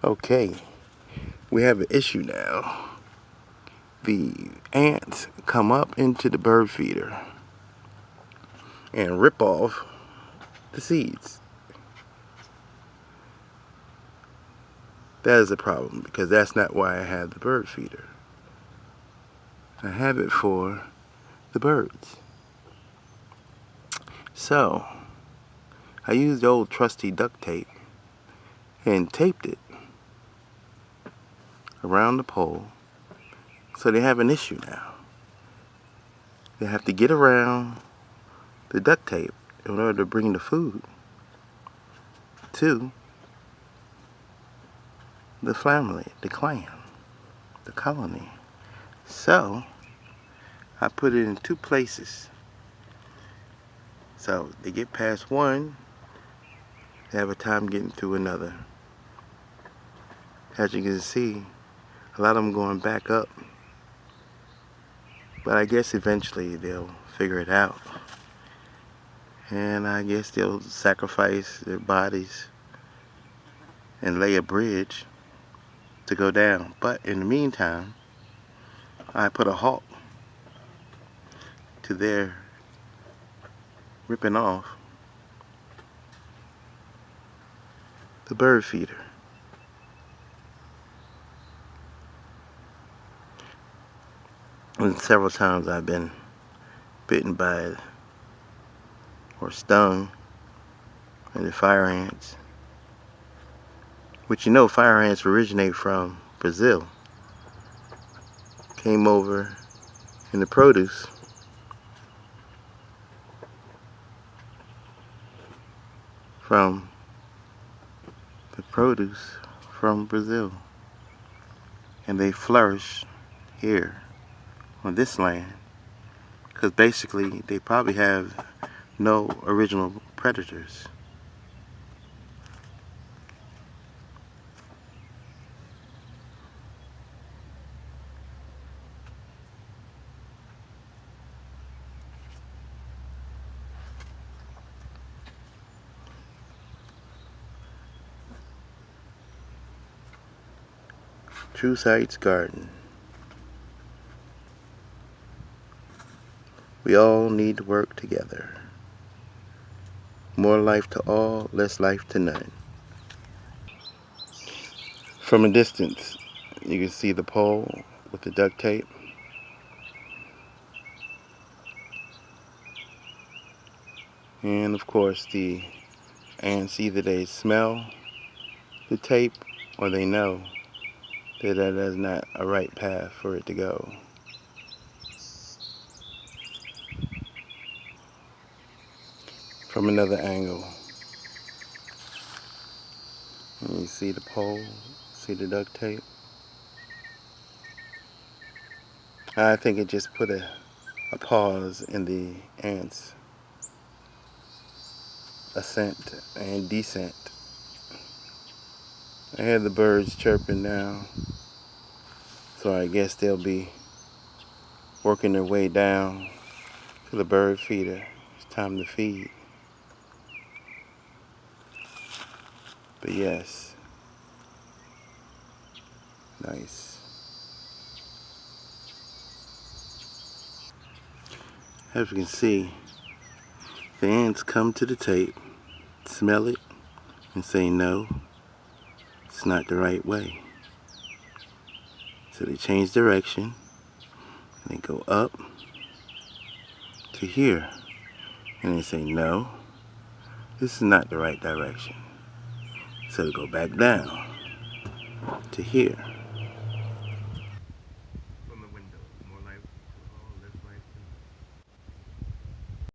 Okay, we have an issue now. The ants come up into the bird feeder and rip off the seeds. That is a problem because that's not why I have the bird feeder. I have it for the birds. So, I used old trusty duct tape and taped it around the pole. So they have an issue now. They have to get around the duct tape in order to bring the food to the family, the clan, the colony. So I put it in two places. So they get past one, they have a time getting through another. As you can see, a lot of them going back up. But I guess eventually they'll figure it out. And I guess they'll sacrifice their bodies and lay a bridge to go down. But in the meantime, I put a halt to their ripping off the bird feeder. And several times I've been bitten by or stung by the fire ants, which you know fire ants originate from Brazil. Came over in the produce from Brazil, and they flourish here on this land because basically they probably have no original predators. True Sight's garden. We all need to work together. More life to all, less life to none. From a distance, you can see the pole with the duct tape. And of course, the ants, either they smell the tape or they know that that is not a right path for it to go. From another angle, and you see the pole, see the duct tape. I think it just put a pause in the ants' ascent and descent. I hear the birds chirping now, so I guess they'll be working their way down to the bird feeder. It's time to feed. But yes, nice. As you can see, the ants come to the tape, smell it, and say no, it's not the right way. So they change direction, and they go up to here, and they say no, this is not the right direction. So they go back down to here.